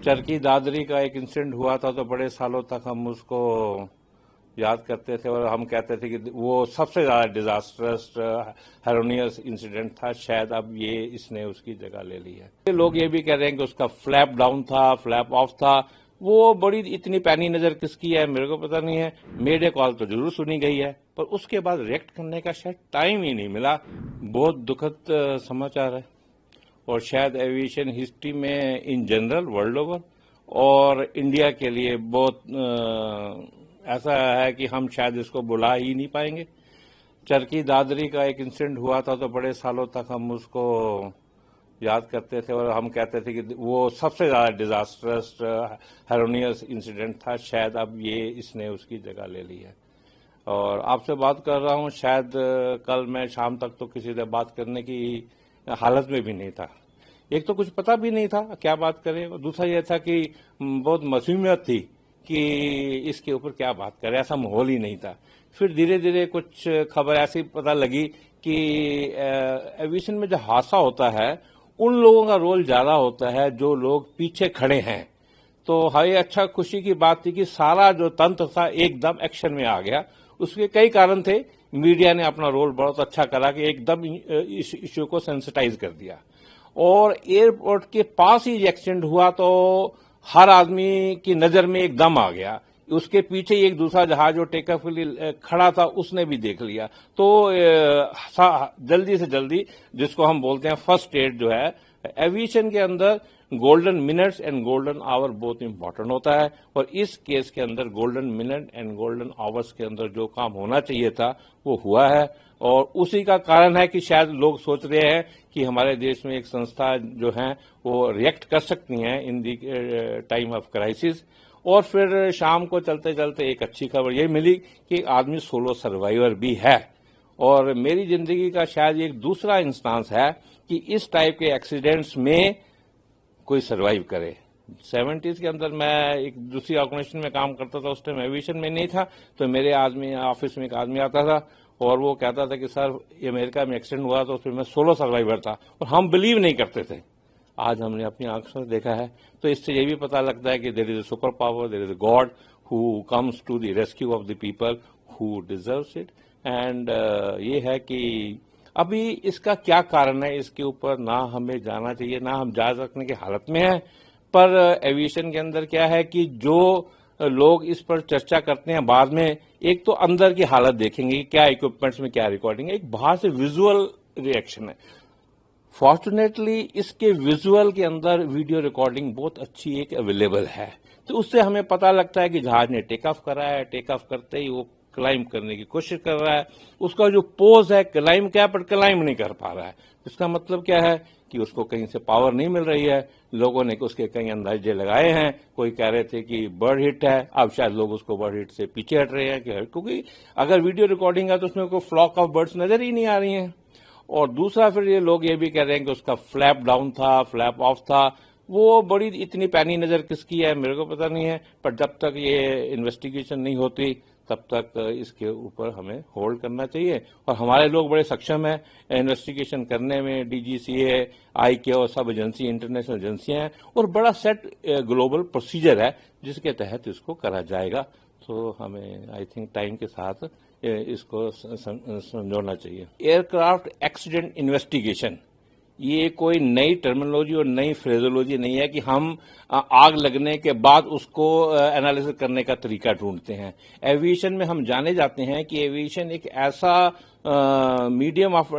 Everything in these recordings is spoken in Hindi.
चरखी दादरी का एक इंसिडेंट हुआ था तो बड़े सालों तक हम उसको याद करते थे और हम कहते थे कि वो सबसे ज्यादा डिजास्टरस हेरोनियस इंसिडेंट था। शायद अब ये इसने उसकी जगह ले ली है। लोग ये भी कह रहे हैं कि उसका फ्लैप डाउन था, फ्लैप ऑफ था। वो बड़ी इतनी पैनी नजर किसकी है मेरे को पता नहीं है। मीडिया कॉल तो जरूर सुनी गई है पर उसके बाद रिएक्ट करने का शायद टाइम ही नहीं मिला। बहुत दुखद समाचार है और शायद एविएशन हिस्ट्री में इन जनरल वर्ल्ड ओवर और इंडिया के लिए बहुत ऐसा है कि हम शायद इसको बुला ही नहीं पाएंगे। चरखी दादरी का एक इंसिडेंट हुआ था तो बड़े सालों तक हम उसको याद करते थे और हम कहते थे कि वो सबसे ज्यादा डिजास्टरस हेरोनियस इंसिडेंट था। शायद अब ये इसने उसकी जगह ले ली है और आपसे बात कर रहा हूं। शायद कल मैं शाम तक तो किसी से बात करने की हालत में भी नहीं था। एक तो कुछ पता भी नहीं था क्या बात करें और दूसरा यह था कि बहुत मासूमियत थी कि इसके ऊपर क्या बात करें, ऐसा माहौल ही नहीं था। फिर धीरे धीरे कुछ खबर ऐसी पता लगी कि एविएशन में जो हादसा होता है उन लोगों का रोल ज्यादा होता है जो लोग पीछे खड़े हैं। तो हाई अच्छा खुशी की बात थी कि सारा जो तंत्र था एकदम एक्शन में आ गया। उसके कई कारण थे। मीडिया ने अपना रोल बहुत अच्छा करा कि एकदम इस इश्यू को सेंसिटाइज कर दिया और एयरपोर्ट के पास ही एक्सीडेंट हुआ तो हर आदमी की नजर में एकदम आ गया। उसके पीछे एक दूसरा जहाज जो टेक ऑफ के लिए खड़ा था उसने भी देख लिया। तो जल्दी से जल्दी जिसको हम बोलते हैं फर्स्ट एड जो है एविएशन के अंदर golden minutes and golden hour बहुत इंपॉर्टेंट होता है और इस केस के अंदर golden minute and golden hours के अंदर जो काम होना चाहिए था वो हुआ है और उसी का कारण है कि शायद लोग सोच रहे हैं कि हमारे देश में एक संस्था जो है वो रिएक्ट कर सकती हैं इन दी टाइम ऑफ क्राइसिस। और फिर शाम को चलते चलते एक अच्छी खबर ये मिली कि एक आदमी सोलो सर्वाइवर भी है और मेरी जिंदगी का शायद एक दूसरा इंस्टांस है कि इस टाइप के एक्सीडेंट्स में कोई सर्वाइव करे। 70s के अंदर मैं एक दूसरी ऑर्गेनाइजेशन में काम करता था, उस टाइम एविएशन में नहीं था। तो मेरे ऑफिस में एक आदमी आता था और वो कहता था कि सर ये अमेरिका में एक्सीडेंट हुआ तो उसमें मैं सोलो सर्वाइवर था और हम बिलीव नहीं करते थे। आज हमने अपनी आंखों से देखा है। तो इससे ये भी पता लगता है कि there is a super power, there is a god who comes to the rescue of the people who deserves it. And ये है कि अभी इसका क्या कारण है इसके ऊपर ना हमें जाना चाहिए ना हम जा सकने की हालत में है। पर एविएशन के अंदर क्या है कि जो लोग इस पर चर्चा करते हैं बाद में एक तो अंदर की हालत देखेंगे कि क्या इक्विपमेंट्स में क्या रिकॉर्डिंग है, एक बाहर से विजुअल रिएक्शन है। फॉर्चुनेटली इसके विजुअल के अंदर वीडियो रिकॉर्डिंग बहुत अच्छी एक अवेलेबल है। तो उससे हमें पता लगता है कि जहाज ने टेक ऑफ करा है, टेक ऑफ करते ही वो क्लाइम करने की कोशिश कर रहा है। उसका जो पोज है क्लाइम क्या पर क्लाइम नहीं कर पा रहा है। इसका मतलब क्या है कि उसको कहीं से पावर नहीं मिल रही है। लोगों ने उसके कई अंदाजे लगाए हैं। कोई कह रहे थे कि बर्ड हिट है, अब शायद लोग उसको बर्ड हिट से पीछे हट रहे हैं क्योंकि अगर वीडियो रिकॉर्डिंग है तो उसमें कोई फ्लॉक ऑफ बर्ड्स नजर ही नहीं आ रही हैं। और दूसरा फिर ये लोग ये भी कह रहे हैं कि उसका फ्लैप डाउन था, फ्लैप ऑफ था। वो बड़ी इतनी पैनी नजर किसकी है मेरे को पता नहीं है। पर जब तक ये इन्वेस्टिगेशन नहीं होती तब तक इसके ऊपर हमें होल्ड करना चाहिए और हमारे लोग बड़े सक्षम हैं इन्वेस्टिगेशन करने में। डीजीसीए, आईकेओ सब एजेंसी इंटरनेशनल एजेंसियां हैं और बड़ा सेट ग्लोबल प्रोसीजर है जिसके तहत इसको करा जाएगा। तो हमें आई थिंक टाइम के साथ इसको समझाना चाहिए। एयरक्राफ्ट एक्सीडेंट इन्वेस्टिगेशन ये कोई नई टर्मिनोलॉजी और नई फ्रेजोलॉजी नहीं है कि हम आग लगने के बाद उसको एनालिसिस करने का तरीका ढूंढते हैं। एविएशन में हम जाने जाते हैं कि एविएशन एक ऐसा मीडियम ऑफ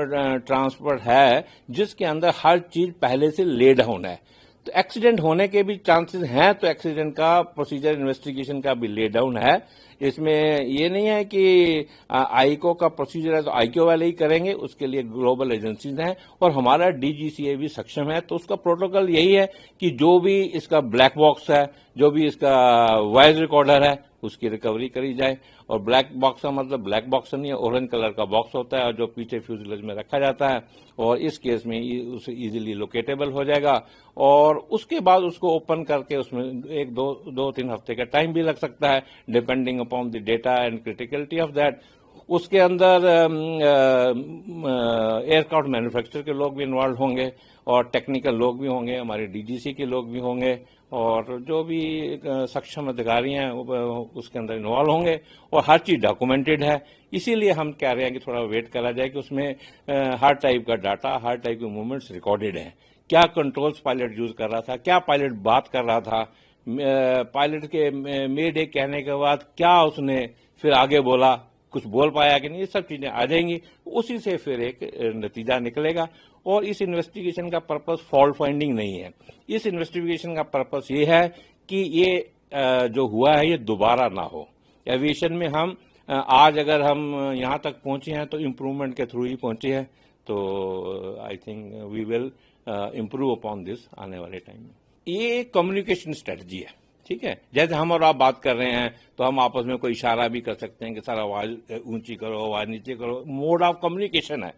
ट्रांसपोर्ट है जिसके अंदर हर चीज पहले से ले डाउन है। तो एक्सीडेंट होने के भी चांसेस हैं तो एक्सीडेंट का प्रोसीजर इन्वेस्टिगेशन का भी ले डाउन है। इसमें ये नहीं है कि आईको का प्रोसीजर है तो आईको वाले ही करेंगे, उसके लिए ग्लोबल एजेंसीज हैं और हमारा डीजीसीए भी सक्षम है। तो उसका प्रोटोकॉल यही है कि जो भी इसका ब्लैक बॉक्स है, जो भी इसका वॉइस रिकॉर्डर है उसकी रिकवरी करी जाए। और ब्लैक बॉक्स का मतलब ब्लैक बॉक्स नहीं है, ऑरेंज कलर का बॉक्स होता है और जो पीछे फ्यूजलेज में रखा जाता है और इस केस में उसे इजीली लोकेटेबल हो जाएगा और उसके बाद उसको ओपन करके उसमें एक दो तीन हफ्ते का टाइम भी लग सकता है depending upon the data and criticality of that. उसके अंदर एयरक्राफ्ट मैन्युफैक्चरर के लोग भी इन्वॉल्व होंगे और टेक्निकल लोग भी होंगे, हमारे डीजीसी के लोग भी होंगे और जो भी सक्षम अधिकारी हैं उसके अंदर इन्वॉल्व होंगे और हर चीज डॉक्यूमेंटेड है। इसीलिए हम कह रहे हैं कि थोड़ा वेट करा जाए कि उसमें हर टाइप का डाटा, हर टाइप के मूवमेंट्स रिकॉर्डेड हैं। क्या कंट्रोल्स पायलट यूज कर रहा था, क्या पायलट बात कर रहा था, पायलट के मे डे कहने के बाद क्या उसने फिर आगे बोला, कुछ बोल पाया कि नहीं, ये सब चीजें आ जाएंगी। उसी से फिर एक नतीजा निकलेगा। और इस इन्वेस्टिगेशन का पर्पस फॉल्ट फाइंडिंग नहीं है। इस इन्वेस्टिगेशन का पर्पस ये है कि ये जो हुआ है ये दोबारा ना हो। एविएशन में हम आज अगर हम यहां तक पहुंचे हैं तो इम्प्रूवमेंट के थ्रू ही पहुंचे हैं। तो I think we will improve upon this आने वाले टाइम में। ये कम्युनिकेशन स्ट्रेटजी है, ठीक है। जैसे हम और आप बात कर रहे हैं तो हम आपस में कोई इशारा भी कर सकते हैं कि सर आवाज ऊंची करो, आवाज नीचे करो। मोड ऑफ कम्युनिकेशन है।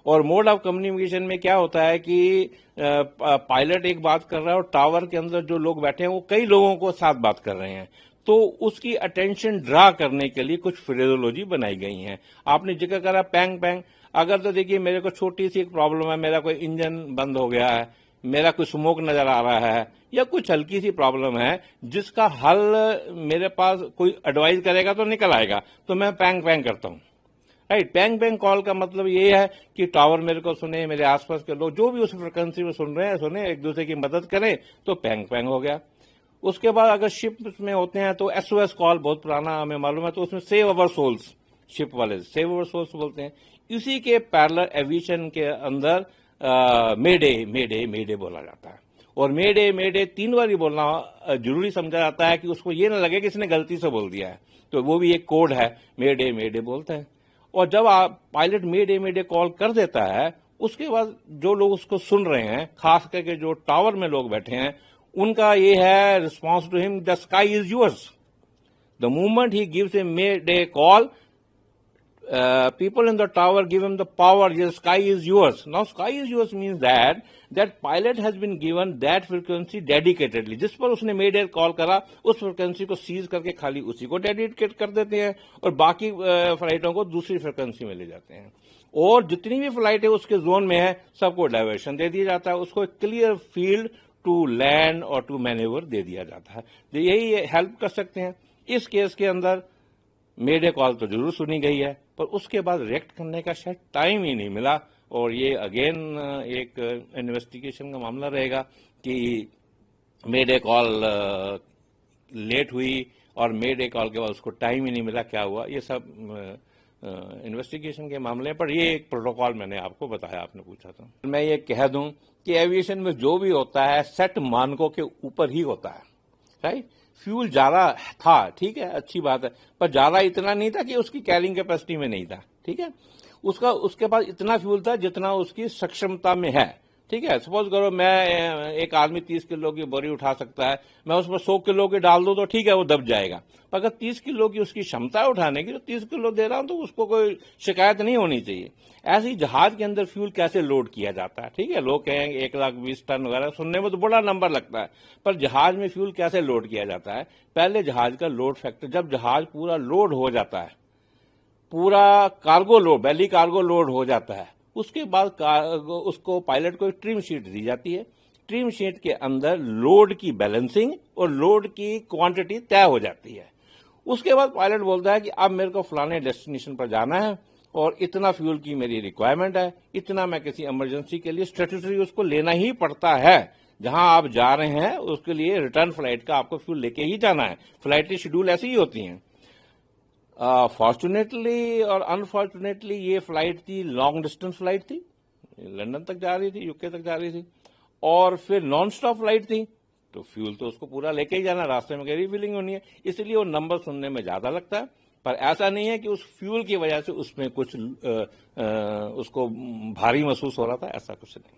और मोड ऑफ कम्युनिकेशन में क्या होता है कि पायलट एक बात कर रहा है और टावर के अंदर जो लोग बैठे हैं वो कई लोगों को साथ बात कर रहे हैं। तो उसकी अटेंशन ड्रा करने के लिए कुछ फ्रेजोलॉजी बनाई गई है। आपने जिक्र करा पैंग पैंग। अगर तो देखिए मेरे को छोटी सी एक प्रॉब्लम है, मेरा कोई इंजन बंद हो गया है, मेरा कोई स्मोक नजर आ रहा है या कुछ हल्की सी प्रॉब्लम है जिसका हल मेरे पास कोई एडवाइस करेगा तो निकल आएगा, तो मैं पैंग पैंग करता हूं। राइट। पैंग पैंग कॉल का मतलब ये है कि टावर मेरे को सुने, मेरे आसपास के लोग जो भी उस फ्रिक्वेंसी में सुन रहे हैं सुने, एक दूसरे की मदद करें, तो पैंग पैंग हो गया। उसके बाद अगर शिप में होते हैं तो एसओएस कॉल बहुत पुराना हमें मालूम है, तो उसमें सेव अवर सोल्स, शिप वाले सेव अवर सोल्स बोलते हैं। इसी के पैरेलल एविएशन के अंदर मेडे मेडे मेडे बोला जाता है। और मेडे मेडे 3 बार ही बोलना जरूरी समझा जाता है कि उसको ये ना लगे कि इसने गलती से बोल दिया है। तो वो भी एक कोड है, मेडे मेडे बोलते हैं। और जब आप पायलट मेडे मेडे कॉल कर देता है, उसके बाद जो लोग उसको सुन रहे हैं, खास करके जो टावर में लोग बैठे हैं, उनका ये है response to him, the sky is yours. The moment he gives a mayday call, people in the tower give him the power, the sky is yours. Now sky is yours means that pilot has been given that frequency dedicatedly. जिस पर उसने मेड एयर कॉल करा उस फ्रिक्वेंसी को सीज करके खाली उसी को डेडिकेट कर देते हैं और बाकी फ्लाइटों को दूसरी फ्रिक्वेंसी में ले जाते हैं। और जितनी भी फ्लाइट है उसके जोन में है सबको डायवर्शन दे दिया जाता है, उसको क्लियर फील्ड टू लैंड और टू मैनेवर दे दिया जाता है। तो यही हेल्प कर सकते हैं। इस केस के अंदर मेडे कॉल तो जरूर सुनी गई है, पर उसके बाद रिएक्ट करने का शायद टाइम ही नहीं मिला। और ये अगेन एक इन्वेस्टिगेशन का मामला रहेगा कि मेडे कॉल लेट हुई और मेडे कॉल के बाद उसको टाइम ही नहीं मिला, क्या हुआ, ये सब इन्वेस्टिगेशन के मामले। पर ये एक प्रोटोकॉल मैंने आपको बताया, आपने पूछा था। मैं ये कह दूं कि एविएशन में जो भी होता है सेट मानकों के ऊपर ही होता है। राइट। फ्यूल ज्यादा था, ठीक है, अच्छी बात है, पर ज्यादा इतना नहीं था कि उसकी कैरिंग कैपेसिटी में नहीं था। ठीक है। उसके पास इतना फ्यूल था जितना उसकी सक्षमता में है। ठीक है। सपोज करो मैं एक आदमी 30 किलो की बोरी उठा सकता है, मैं उसमें 100 किलो की डाल दूं तो ठीक है, वो दब जाएगा। पर अगर 30 किलो की उसकी क्षमता है उठाने की, तो 30 किलो दे रहा हूं तो उसको कोई शिकायत नहीं होनी चाहिए। ऐसे ही जहाज के अंदर फ्यूल कैसे लोड किया जाता है, ठीक है, लोग कहेंगे 1,20,000 टन वगैरह, सुनने में तो बड़ा नंबर लगता है, पर जहाज में फ्यूल कैसे लोड किया जाता है। पहले जहाज का लोड फैक्टर, जब जहाज पूरा लोड हो जाता है, पूरा कार्गो लोड, बेली कार्गो लोड हो जाता है, उसके बाद उसको पायलट को एक ट्रिम शीट दी जाती है। ट्रिम शीट के अंदर लोड की बैलेंसिंग और लोड की क्वांटिटी तय हो जाती है। उसके बाद पायलट बोलता है कि अब मेरे को फलाने डेस्टिनेशन पर जाना है और इतना फ्यूल की मेरी रिक्वायरमेंट है, इतना मैं किसी इमरजेंसी के लिए स्टैट्यूटरी उसको लेना ही पड़ता है। जहां आप जा रहे हैं उसके लिए रिटर्न फ्लाइट का आपको फ्यूल लेके ही जाना है। फ्लाइट की शेड्यूल ऐसी ही होती हैं। फॉर्चुनेटली और अनफॉर्चुनेटली ये फ्लाइट थी, लॉन्ग डिस्टेंस फ्लाइट थी, लंदन तक जा रही थी, यूके तक जा रही थी, और फिर नॉन स्टॉप फ्लाइट थी, तो फ्यूल तो उसको पूरा लेके ही जाना, रास्ते में रिफिलिंग होनी है, इसलिए वो नंबर सुनने में ज्यादा लगता है। पर ऐसा नहीं है कि उस फ्यूल की वजह से उसमें कुछ उसको भारी महसूस हो रहा था, ऐसा कुछ नहीं।